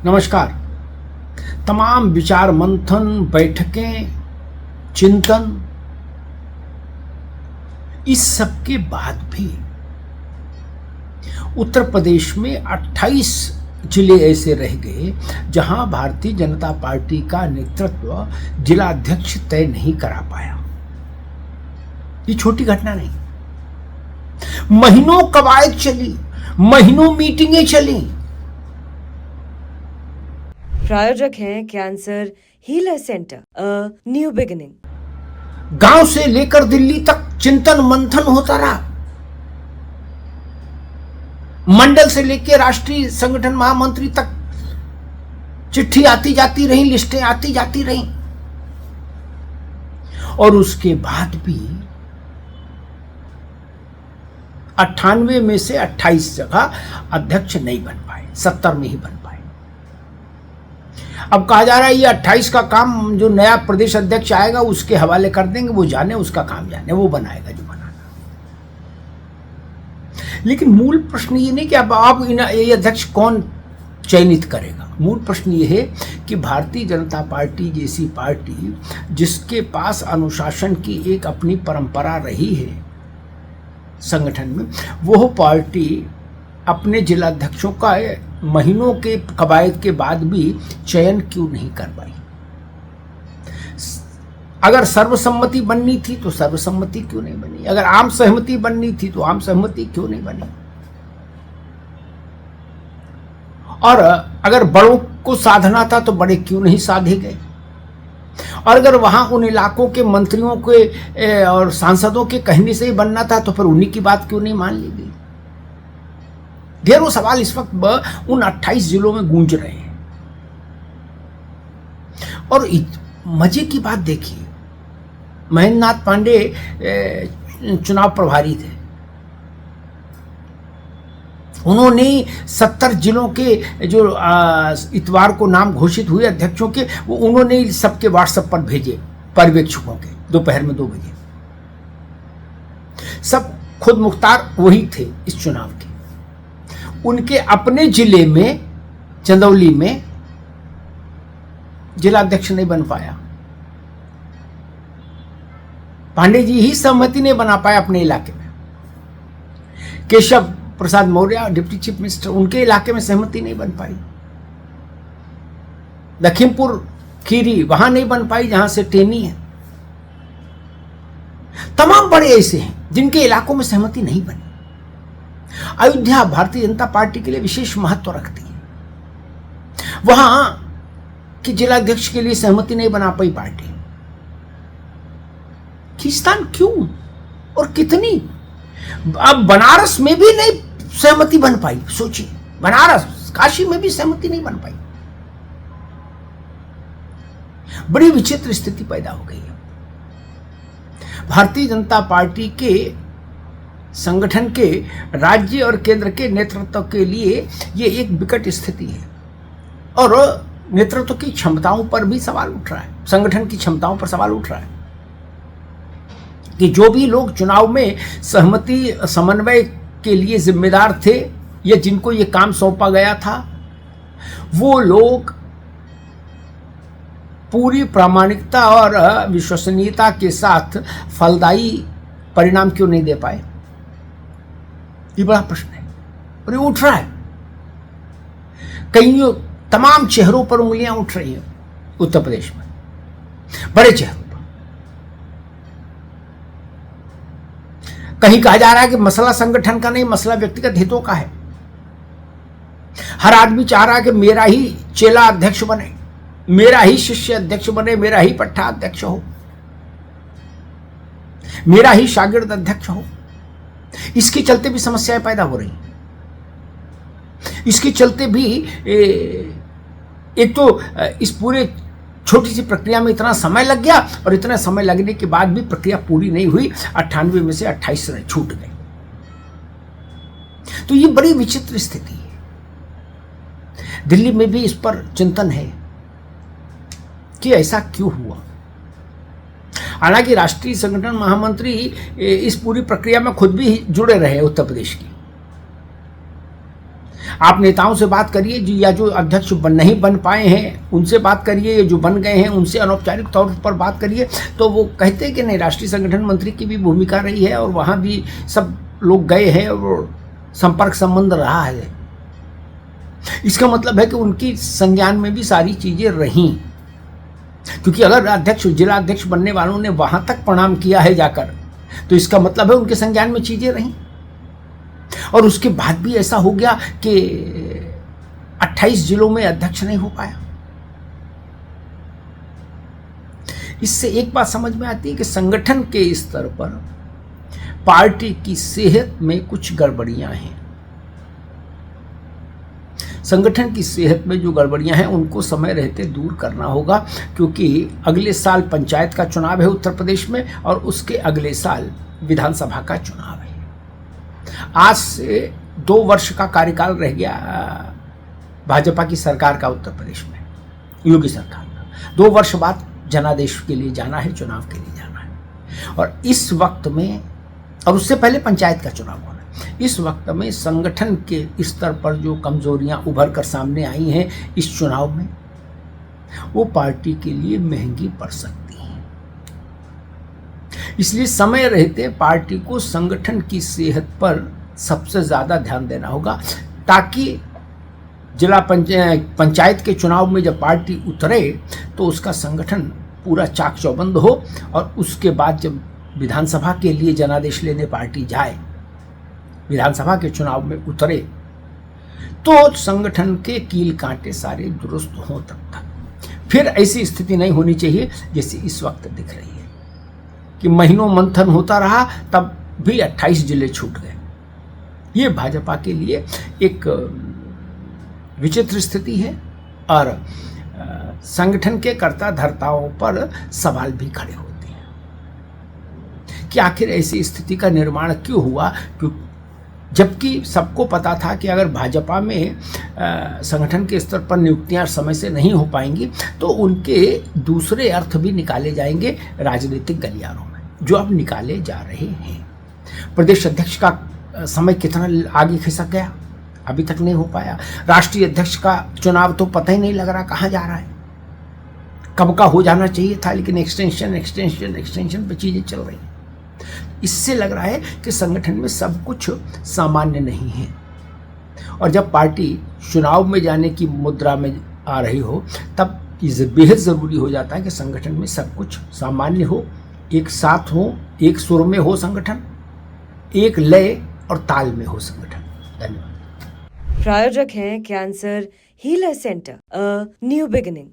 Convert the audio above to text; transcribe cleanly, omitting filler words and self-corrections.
नमस्कार। तमाम विचार मंथन, बैठकें, चिंतन, इस सब के बाद भी उत्तर प्रदेश में 28 जिले ऐसे रह गए जहां भारतीय जनता पार्टी का नेतृत्व जिला अध्यक्ष तय नहीं करा पाया। ये छोटी घटना नहीं, महीनों कवायद चली, महीनों मीटिंगें चली। प्रायोजक हैं cancer healer centre, a new beginning. गांव से लेकर दिल्ली तक चिंतन मंथन होता रहा। मंडल से लेकर राष्ट्रीय संगठन महामंत्री तक चिट्ठी आती जाती रही, लिस्टें आती जाती रही, और उसके बाद भी 98 में से 28 जगह अध्यक्ष नहीं बन पाए, 70 में ही बन पाए। अब कहा जा रहा है ये 28 का काम जो नया प्रदेश अध्यक्ष आएगा उसके हवाले कर देंगे, वो जाने, उसका काम जाने, वो बनाएगा जो बनाना। लेकिन मूल प्रश्न ये नहीं कि अब ये अध्यक्ष कौन चयनित करेगा। मूल प्रश्न ये है कि भारतीय जनता पार्टी जैसी पार्टी जिसके पास अनुशासन की एक अपनी परंपरा रही है संगठन में, वो पार्टी अपने जिलाध्यक्षों का महीनों के कवायद के बाद भी चयन क्यों नहीं कर पाई। अगर सर्वसम्मति बननी थी तो सर्वसम्मति क्यों नहीं बनी, अगर आम सहमति बननी थी तो आम सहमति क्यों नहीं बनी, और अगर बड़ों को साधना था तो बड़े क्यों नहीं साधे गए, और अगर वहां उन इलाकों के मंत्रियों के और सांसदों के कहने से ही बनना था तो फिर उन्हीं की बात क्यों नहीं मान ली गई। ढेरों सवाल इस वक्त उन 28 जिलों में गूंज रहे हैं। और मजे की बात देखिए, महेंद्र नाथ पांडे चुनाव प्रभारी थे। उन्होंने 70 जिलों के जो इतवार को नाम घोषित हुए अध्यक्षों के, वो उन्होंने सबके व्हाट्सएप पर भेजे पर्यवेक्षकों के, दोपहर में 2 बजे। सब खुद मुख्तार वही थे इस चुनाव के। उनके अपने जिले में चंदौली में जिला अध्यक्ष नहीं बन पाया। पांडे जी ही सहमति नहीं बना पाए अपने इलाके में। Keshav Prasad Maurya deputy chief minister, उनके इलाके में सहमति नहीं बन पाई। लखीमपुर खीरी वहां नहीं बन पाई जहां से टेनी है। तमाम बड़े ऐसे हैं जिनके इलाकों में सहमति नहीं बनी। अयोध्या भारतीय जनता पार्टी के लिए विशेष महत्व रखती है। वहां की जिलाध्यक्ष के लिए सहमति नहीं बना पाई पार्टी। खींचतान क्यों और कितनी। अब बनारस में भी नहीं सहमति बन पाई। सोचिए, बनारस, काशी में भी सहमति नहीं बन पाई। बड़ी विचित्र स्थिति पैदा हो गई है। भारतीय जनता पार्टी के संगठन के राज्य और केंद्र के नेतृत्व के लिए ये एक विकट स्थिति है, और नेतृत्व की क्षमताओं पर भी सवाल उठ रहा है, संगठन की क्षमताओं पर सवाल उठ रहा है कि जो भी लोग चुनाव में सहमति समन्वय के लिए जिम्मेदार थे या जिनको ये काम सौंपा गया था, वो लोग पूरी प्रामाणिकता और विश्वसनीयता के साथ फलदायी परिणाम क्यों नहीं दे पाए। ये बड़ा प्रश्न है और ये उठ रहा है। कई तमाम चेहरों पर उंगलियां उठ रही हैं उत्तर प्रदेश में, बड़े चेहरों पर। कहीं कहा जा रहा है कि मसला संगठन का नहीं, मसला व्यक्तिगत हितों का है। हर आदमी चाह रहा है कि मेरा ही चेला अध्यक्ष बने, मेरा ही शिष्य अध्यक्ष बने, मेरा ही पट्टा अध्यक्ष हो, मेरा ही शागिर्द अध्यक्ष हो। इसके चलते भी समस्याएं पैदा हो रही। इसके चलते भी एक तो इस पूरे छोटी सी प्रक्रिया में इतना समय लग गया, और इतना समय लगने के बाद भी प्रक्रिया पूरी नहीं हुई। 98 में से 28 छूट गए। तो ये बड़ी विचित्र स्थिति है। दिल्ली में भी इस पर चिंतन है कि ऐसा क्यों हुआ। हालांकि राष्ट्रीय संगठन महामंत्री इस पूरी प्रक्रिया में खुद भी जुड़े रहे उत्तर प्रदेश की। आप नेताओं से बात करिए या जो अध्यक्ष नहीं बन पाए हैं उनसे बात करिए, जो बन गए हैं उनसे अनौपचारिक तौर पर बात करिए, तो वो कहते हैं कि नहीं, राष्ट्रीय संगठन मंत्री की भी भूमिका रही है और वहाँ भी सब लोग गए हैं और संपर्क संबंध रहा है। इसका मतलब है कि उनकी संज्ञान में भी सारी चीजें रहीं, क्योंकि अगर अध्यक्ष, जिला अध्यक्ष बनने वालों ने वहां तक प्रणाम किया है जाकर, तो इसका मतलब है उनके संज्ञान में चीजें रहीं। और उसके बाद भी ऐसा हो गया कि 28 जिलों में अध्यक्ष नहीं हो पाया। इससे एक बात समझ में आती है कि संगठन के स्तर पर पार्टी की सेहत में कुछ गड़बड़ियां हैं। संगठन की सेहत में जो गड़बड़ियां हैं उनको समय रहते दूर करना होगा, क्योंकि अगले साल पंचायत का चुनाव है उत्तर प्रदेश में और उसके अगले साल विधानसभा का चुनाव है। आज से 2 वर्ष का कार्यकाल रह गया भाजपा की सरकार का उत्तर प्रदेश में, योगी सरकार का। 2 वर्ष बाद जनादेश के लिए जाना है, चुनाव के लिए जाना है। और इस वक्त में, और उससे पहले पंचायत का चुनाव होना है, इस वक्त में संगठन के स्तर पर जो कमजोरियां उभर कर सामने आई हैं इस चुनाव में, वो पार्टी के लिए महंगी पड़ सकती हैं। इसलिए समय रहते पार्टी को संगठन की सेहत पर सबसे ज्यादा ध्यान देना होगा, ताकि जिला पंचायत के चुनाव में जब पार्टी उतरे तो उसका संगठन पूरा चाक चौबंद हो, और उसके बाद जब विधानसभा के लिए जनादेश लेने पार्टी जाए, विधानसभा के चुनाव में उतरे, तो संगठन के कील कांटे सारे दुरुस्त हों। तब तक फिर ऐसी स्थिति नहीं होनी चाहिए जैसे इस वक्त दिख रही है कि महीनों मंथन होता रहा तब भी 28 जिले छूट गए। ये भाजपा के लिए एक विचित्र स्थिति है और संगठन के कर्ता धर्ताओं पर सवाल भी खड़े होते हैं कि आखिर ऐसी स्थिति का निर्माण क्यों हुआ, जबकि सबको पता था कि अगर भाजपा में संगठन के स्तर पर नियुक्तियां समय से नहीं हो पाएंगी तो उनके दूसरे अर्थ भी निकाले जाएंगे राजनीतिक गलियारों में, जो अब निकाले जा रहे हैं। प्रदेश अध्यक्ष का समय कितना आगे खिसक गया, अभी तक नहीं हो पाया। राष्ट्रीय अध्यक्ष का चुनाव तो पता ही नहीं लग रहा कहाँ जा रहा है, कब का हो जाना चाहिए था, लेकिन एक्सटेंशन पे चीजें चल रही हैं। इससे लग रहा है कि संगठन में सब कुछ सामान्य नहीं है, और जब पार्टी चुनाव में जाने की मुद्रा में आ रही हो तब ये बेहद जरूरी हो जाता है कि संगठन में सब कुछ सामान्य हो, एक साथ हो, एक सुर में हो संगठन, एक लय और ताल में हो संगठन। धन्यवाद। प्रायोजक हैं cancer healer centre, a new beginning.